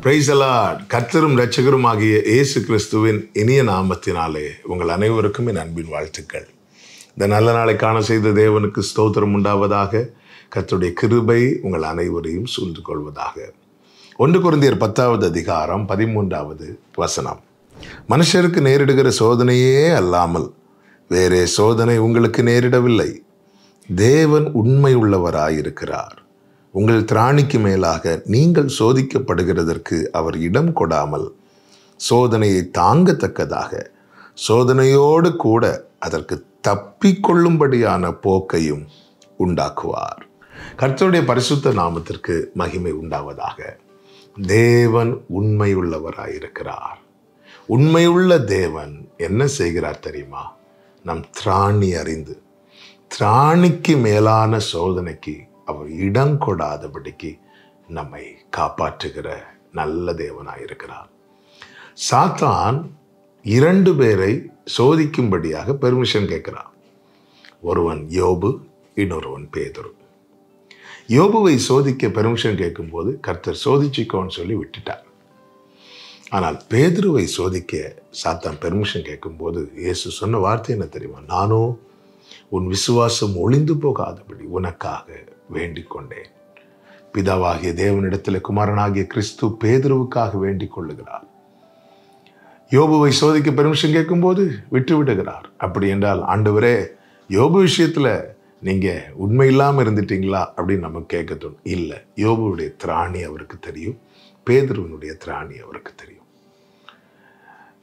Praise the Lord. கர்த்தரும் இரட்சகரும் ஆகிய இயேசு கிறிஸ்துவின் இனிய நாமத்தினாலே உங்கள் அனைவருக்கும் என் அன்பின் வாழ்த்துக்கள். இந்த நல்ல நாளை காண செய்த தேவனுக்கு ஸ்தோத்திரம் உண்டாவதாக. கர்த்தருடைய கிருபை உங்கள் அனைவரையும் சூழ்ந்து கொள்வதாக. 1 கொரிந்தியர் 10வது அதிகாரம் 13வது வசனம். மனுஷருக்கு நேரிடுகிற சோதனையே அல்லாமல் வேறே சோதனை உங்களுக்கு நேரிடவில்லை. தேவன் உண்மை உள்ளவராயிருக்கிறார். உங்கள் திராணிக்கு மேலாக நீங்கள் சோதிக்கப்படுகிறதற்கு அவர் இடம் கொடாமல் சோதனையை தாங்கத்தக்கதாக சோதனையோடு கூட அதற்கு தப்பிக்கொள்ளும்படியான போக்கையும் உண்டாக்குவார். கர்த்தருடைய பரிசுத்த நாமத்திற்கு மகிமை உண்டாவதாக. தேவன் உண்மையுள்ளவராயிருக்கிறார். உண்மையுள்ள தேவன் என்ன செய்கிறார் தெரியுமா? நம் திராணி அறிந்து திராணிக்கு மேலான சோதனைக்கு அவர் இடம் கொடாதபடிக்கு நம்மை காப்பாற்றுகிற நல்ல தேவனாயிருக்கிறார். சாத்தான் 2 பேரை சோதிக்கும்படியாக பெர்மிஷன் கேட்கிறான். ஒருவன் யோபு, இன்னொருவன் பேதுரு. யோபுவை சோதிக்க பெர்மிஷன் கேட்கும்போது கர்த்தர் சோதிச்சுக்கோன்னு சொல்லி விட்டுட்டார். ஆனால் பேதுருவை சோதிக்க சாத்தான் பெர்மிஷன் கேட்கும்போது இயேசு சொன்ன வார்த்தை என்ன தெரியுமா? நானோ உன் விசுவாசம் ஒளிந்து போகாதபடி உனக்காக வேண்டிக் கொண்டேன். பிதாவாகிய தேவனிடத்தில் குமாரனாகிய கிறிஸ்து பேதுருவுக்காக வேண்டிக் கொள்ளுகிறார். யோபுவை சோதிக்க பெர்மிஷன் கேட்கும்போது விட்டு விடுகிறார். அப்படி என்றால் ஆண்டவரே, யோபு விஷயத்துல நீங்க உண்மை இல்லாம இருந்துட்டீங்களா அப்படின்னு நம்ம கேட்க தோணும். இல்லை, யோபுடைய திராணி அவருக்கு தெரியும், பேதுருவினுடைய திராணி அவருக்கு தெரியும்.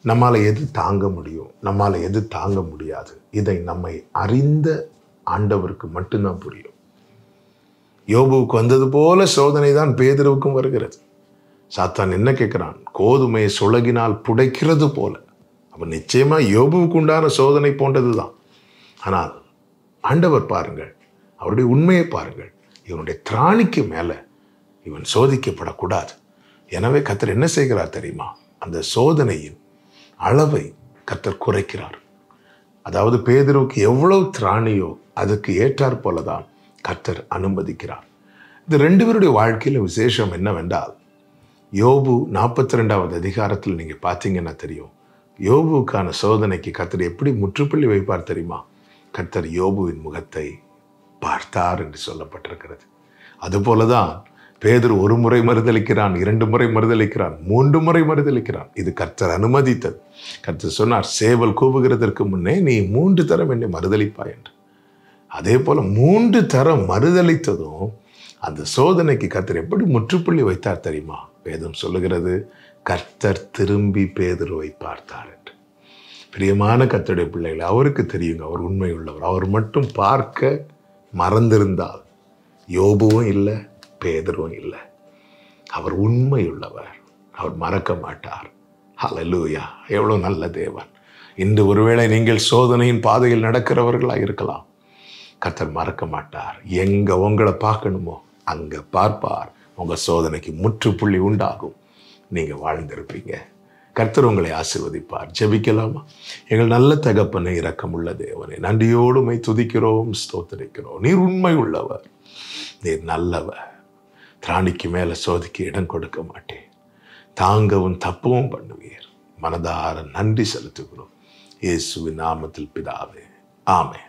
நம்மால எது தாங்க முடியும், நம்மால எது தாங்க முடியாது, இதை நம்மை அறிந்த ஆண்டவருக்கு மட்டும்தான் புரியும். யோபுவுக்கு வந்தது போல சோதனை தான் பேதுருவுக்கும் வருகிறது. சாத்தான் என்ன கேட்கிறான்? கோதுமையை சுளகினால் புடைக்கிறது போல. அப்ப நிச்சயமா யோபுவுக்கு உண்டான சோதனை போன்றதுதான். ஆனால் ஆண்டவர் பாருங்கள், அவருடைய உண்மையை பாருங்கள். இவனுடைய திராணிக்கு மேல இவன் சோதிக்கப்படக்கூடாது. எனவே கர்த்தர் என்ன செய்கிறார் தெரியுமா? அந்த சோதனையின் அளவை கர்த்தர் குறைக்கிறார். அதாவது பேதுருவுக்கு எவ்வளவு திராணியோ அதுக்கு ஏற்றாற் போலதான் கர்த்தர் அனுமதிக்கிறார். இந்த 2 பேருடைய வாழ்க்கையில விசேஷம் என்னவென்றால், யோபு 42வது அதிகாரத்தில் நீங்க பார்த்தீங்கன்னா தெரியும், யோபுவுக்கான சோதனைக்கு கர்த்தர் எப்படி முற்றுப்புள்ளி வைப்பார் தெரியுமா? கர்த்தர் யோபுவின் முகத்தை பார்த்தார் என்று சொல்லப்பட்டிருக்கிறது. அதுபோலதான் பேதுரு 1 முறை மறுதலிக்கிறான், 2 முறை மறுதலிக்கிறான், 3 முறை மறுதலிக்கிறான். இது கர்த்தர் அனுமதித்தது. கர்த்தர் சொன்னார், சேவல் கூவுகிறதற்கு முன்னே நீ 3 தரம் என்னை மறுதலிப்பாய் என்று. அதே போல 3 தரம் மறுதலித்ததும் அந்த சோதனைக்கு கர்த்தர் எப்படி முற்றுப்புள்ளி வைத்தார் தெரியுமா? வேதம் சொல்லுகிறது, கர்த்தர் திரும்பி பேதுருவை பார்த்தார் என்று. பிரியமான கர்த்தருடைய பிள்ளைகளை, அவருக்கு தெரியுங்க அவர் உண்மை உள்ளவர். அவர் மட்டும் பார்க்க மறந்திருந்தால் யோபுவும் இல்லை, பேதுருவும் இல்லை. அவர் உண்மை உள்ளவர், அவர் மறக்க மாட்டார். ஹல்லேலூயா! எவ்வளவு நல்ல தேவன். இன்று ஒருவேளை நீங்கள் சோதனையின் பாதையில் நடக்கிறவர்களாக இருக்கலாம். கர்த்தர் மறக்க மாட்டார். எங்க உங்களை பார்க்கணுமோ அங்க பார்ப்பார். உங்க சோதனைக்கு முற்றுப்புள்ளி உண்டாகும். நீங்க வாழ்ந்திருப்பீங்க. கர்த்தர் உங்களை ஆசீர்வதிப்பார். ஜெபிக்கலாமா? எங்கள் நல்ல தகப்பனை, இரக்கமுள்ள தேவனை, நன்றியோடு உம்மை துதிக்கிறோம், ஸ்தோத்திரிக்கிறோம். நீர் உண்மை உள்ளவர், நீர் நல்லவர். திராணிக்கு மேல சோதிக்க இடம் கொடுக்க மாட்டேன். தாங்கவும் தப்பவும் பண்ணுவீர். மனதார நன்றி செலுத்துகிறோம். இயேசுவின் நாமத்தில் பிதாவே, ஆமென்.